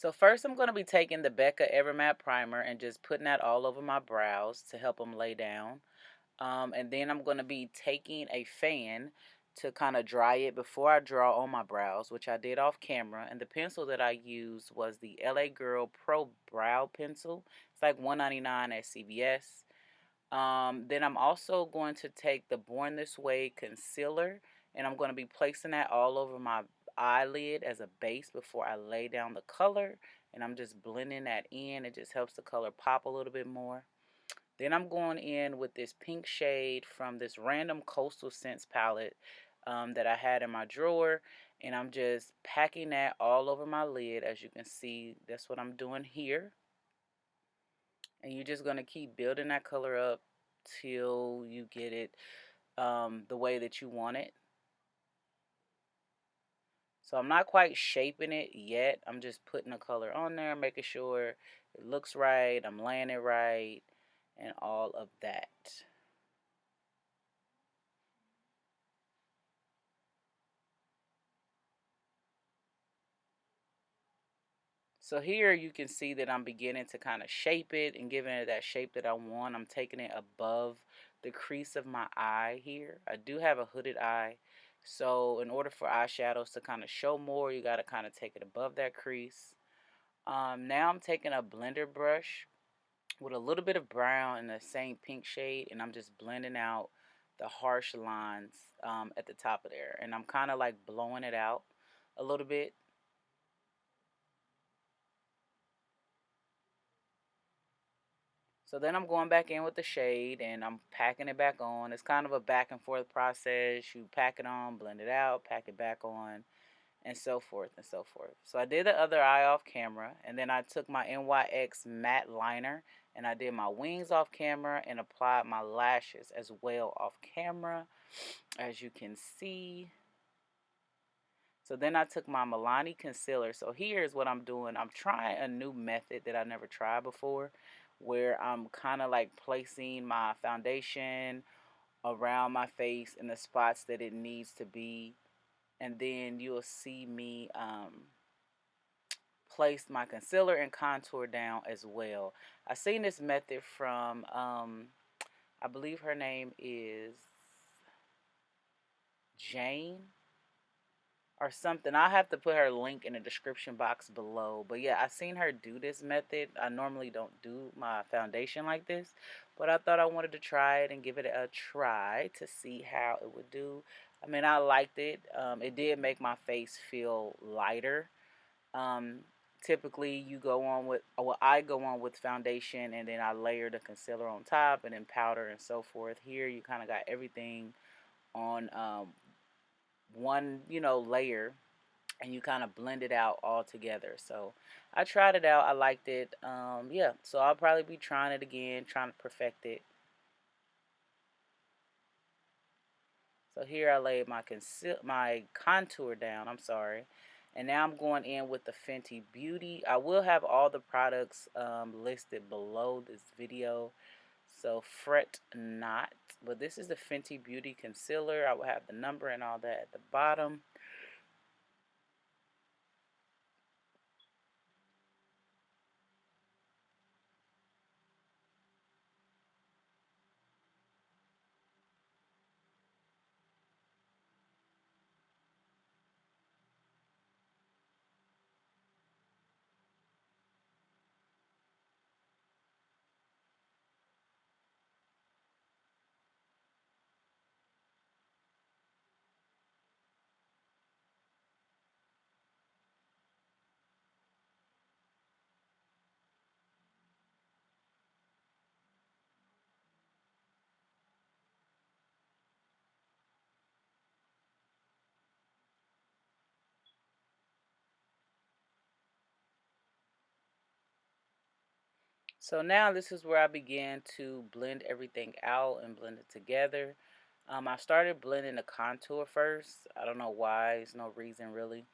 So first I'm going to be taking the Becca Evermatte Primer and just putting that all over my brows to help them lay down. And then I'm going to be taking a fan to kind of dry it before I draw on my brows, which I did off camera. And the pencil that I used was the LA Girl Pro Brow Pencil. It's like $1.99 at CVS. Then I'm also going to take the Born This Way concealer, and I'm going to be placing that all over my eyelid as a base before I lay down the color. And I'm just blending that in. It just helps the color pop a little bit more. Then I'm going in with this pink shade from this random Coastal Scents palette that I had in my drawer. And I'm just packing that all over my lid. As you can see, that's what I'm doing here. And you're just going to keep building that color up till you get it the way that you want it. So I'm not quite shaping it yet. I'm just putting the color on there, making sure it looks right, I'm laying it right, and all of that. So here you can see that I'm beginning to kind of shape it and giving it that shape that I want. I'm taking it above the crease of my eye here. I do have a hooded eye. So in order for eyeshadows to kind of show more, you got to kind of take it above that crease. Now I'm taking a blender brush with a little bit of brown and the same pink shade, and I'm just blending out the harsh lines at the top of there. And I'm kind of like blowing it out a little bit. So then I'm going back in with the shade and I'm packing it back on. It's kind of a back and forth process. You pack it on, blend it out, pack it back on, and so forth and so forth. So I did the other eye off camera, and then I took my NYX matte liner and I did my wings off camera and applied my lashes as well off camera, as you can see. So then I took my Milani concealer. So here's what I'm doing. I'm trying a new method that I never tried before, where I'm kind of like placing my foundation around my face in the spots that it needs to be. And then you'll see me place my concealer and contour down as well. I seen this method from, I believe her name is Jane or something. I'll have to put her link in the description box below. But yeah, I seen her do this method. I normally don't do my foundation like this, but I thought I wanted to try it and give it a try to see how it would do. I mean, I liked it. It did make my face feel lighter. Um, Typically, you go on with, well, I go on with foundation and then I layer the concealer on top and then powder and so forth. Here, you kind of got everything on one, layer, and you kind of blend it out all together. So I tried it out. I liked it. Yeah, so I'll probably be trying it again, trying to perfect it. So here I laid my contour down. I'm sorry. And now I'm going in with the Fenty Beauty. I will have all the products listed below this video, so fret not. But this is the Fenty Beauty Concealer. I will have the number and all that at the bottom. So now this is where I began to blend everything out and blend it together. I started blending the contour first. I don't know why. There's no reason really.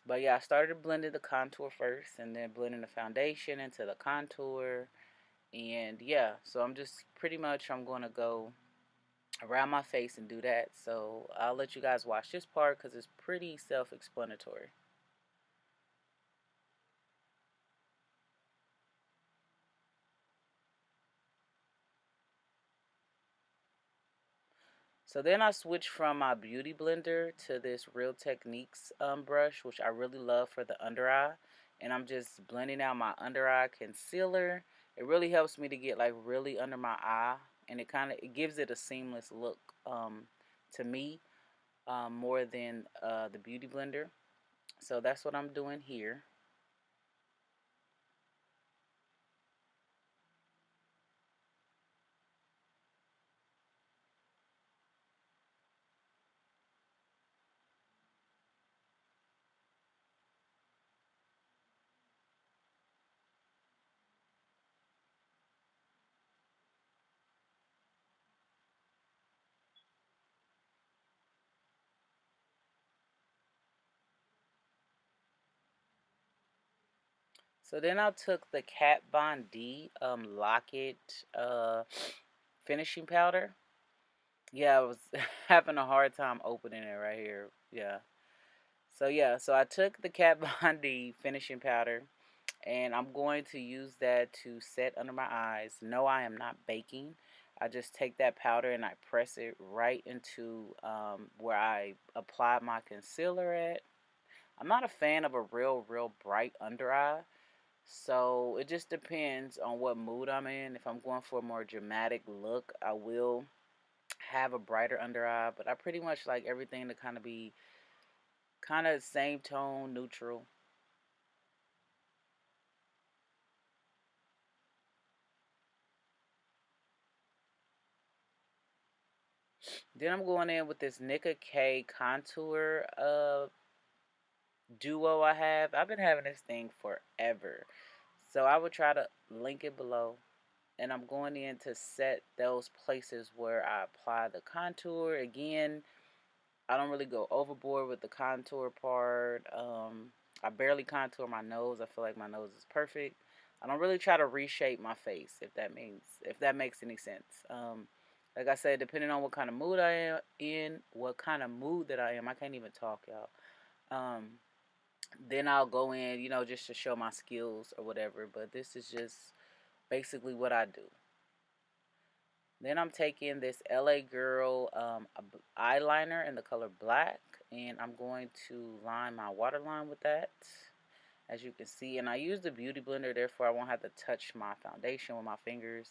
But yeah, I started blending the contour first and then blending the foundation into the contour. And yeah, so I'm going to go around my face and do that. So I'll let you guys watch this part because it's pretty self-explanatory. So then I switched from my beauty blender to this Real Techniques brush, which I really love for the under eye. And I'm just blending out my under eye concealer. It really helps me to get like really under my eye, and it gives it a seamless look to me, more than the beauty blender. So that's what I'm doing here. So then I took the KatVon D Locket finishing powder. Yeah, I was having a hard time opening it right here. Yeah. So I took the Kat Von D finishing powder, and I'm going to use that to set under my eyes. No, I am not baking. I just take that powder and I press it right into where I applied my concealer at. I'm not a fan of a real bright under eye. So it just depends on what mood I'm in. If I'm going for a more dramatic look, I will have a brighter under eye. But I pretty much like everything to kind of be kind of same tone, neutral. Then I'm going in with this NikaK contour duo I have. I've been having this thing forever. So I would try to link it below. And I'm going in to set those places where I apply the contour. Again, I don't really go overboard with the contour part. I barely contour my nose. I feel like my nose is perfect. I don't really try to reshape my face, if that makes any sense. Like I said, depending on what kind of mood I am in, what kind of mood that I am, I can't even talk, y'all. Um, then I'll go in, just to show my skills or whatever. But this is just basically what I do. Then I'm taking this LA Girl eyeliner in the color black, and I'm going to line my waterline with that, as you can see. And I use the beauty blender, therefore I won't have to touch my foundation with my fingers.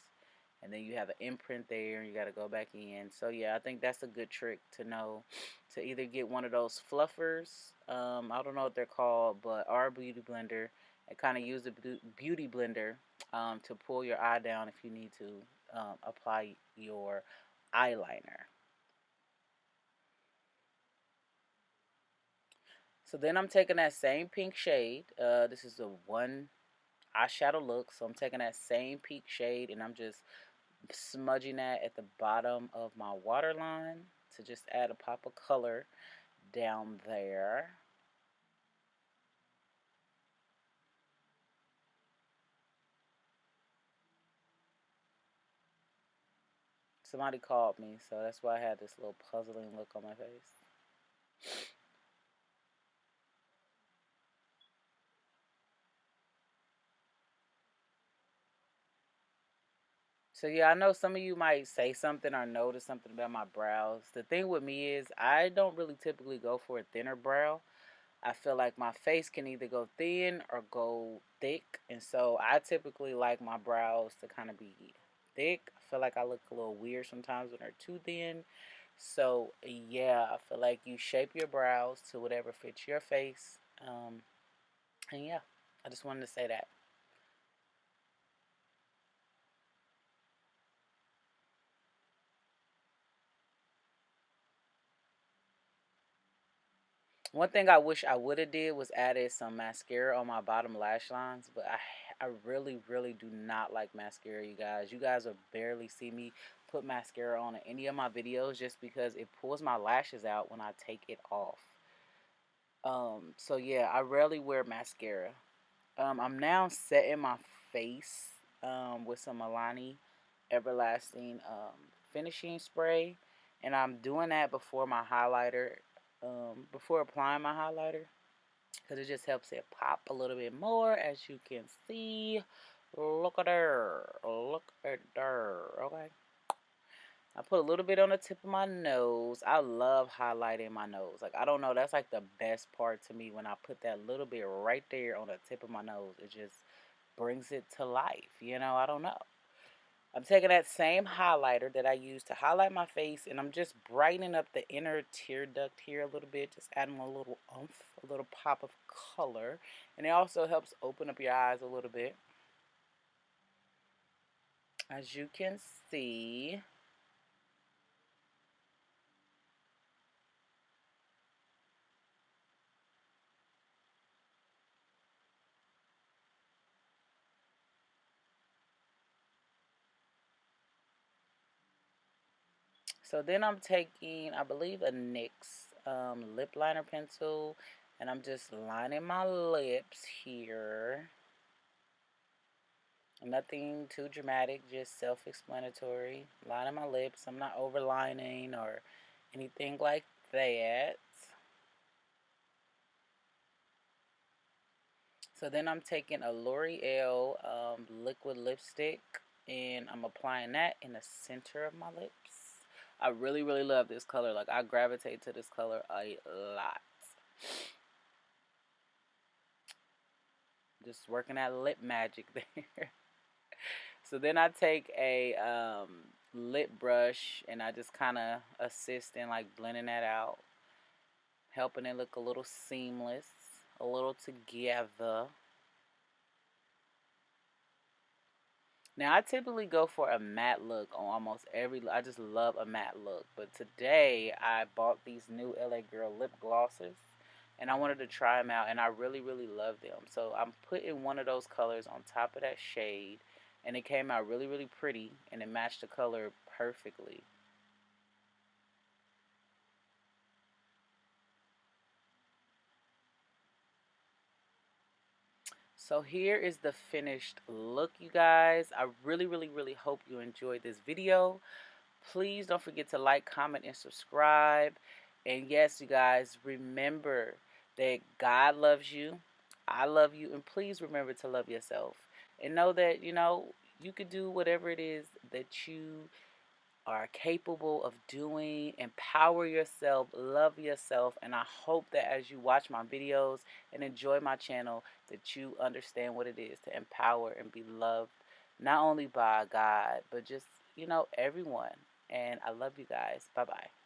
And then you have an imprint there, and you got to go back in. So yeah, I think that's a good trick to know, to either get one of those fluffers, I don't know what they're called, but our beauty blender, and kind of use the beauty blender to pull your eye down if you need to apply your eyeliner. So then I'm taking that same pink shade. This is a one eyeshadow look. So I'm taking that same pink shade, and I'm just smudging that at the bottom of my waterline to just add a pop of color down there. Somebody called me, so that's why I had this little puzzling look on my face. So yeah, I know some of you might say something or notice something about my brows. The thing with me is I don't really typically go for a thinner brow. I feel like my face can either go thin or go thick, and so I typically like my brows to kind of be thick. I feel like I look a little weird sometimes when they're too thin. So yeah, I feel like you shape your brows to whatever fits your face. And yeah, I just wanted to say that. One thing I wish I would have did was added some mascara on my bottom lash lines, but I really do not like mascara, you guys. You guys will barely see me put mascara on in any of my videos just because it pulls my lashes out when I take it off. So yeah, I rarely wear mascara. I'm now setting my face with some Milani Everlasting finishing spray, and I'm doing that before my highlighter, before applying my highlighter, because it just helps it pop a little bit more, as you can see. Look at there, look at there. Okay. I put a little bit on the tip of my nose. I love highlighting my nose. Like, I don't know, that's like the best part to me when I put that little bit right there on the tip of my nose. It just brings it to life, you know? I don't know. I'm taking that same highlighter that I used to highlight my face, and I'm just brightening up the inner tear duct here a little bit, just adding a little oomph, a little pop of color. And it also helps open up your eyes a little bit. As you can see, so then I'm taking, I believe, a NYX lip liner pencil, and I'm just lining my lips here. Nothing too dramatic, just self-explanatory. Lining my lips. I'm not overlining or anything like that. So then I'm taking a L'Oreal liquid lipstick, and I'm applying that in the center of my lips. I really, really love this color. Like, I gravitate to this color a lot. Just working that lip magic there. So then I take a lip brush, and I just kind of assist in like blending that out, helping it look a little seamless, a little together. Now, I typically go for a matte look on almost every, I just love a matte look. But today, I bought these new LA Girl lip glosses, and I wanted to try them out, and I really, really love them. So I'm putting one of those colors on top of that shade, and it came out really, really pretty, and it matched the color perfectly. So here is the finished look, you guys. I really, really, really hope you enjoyed this video. Please don't forget to like, comment, and subscribe. And yes, you guys, remember that God loves you. I love you. And please remember to love yourself. And know that, you could do whatever it is that you are capable of doing. Empower yourself, love yourself, and I hope that as you watch my videos and enjoy my channel, that you understand what it is to empower and be loved, not only by God, but just, everyone. And I love you guys. Bye bye.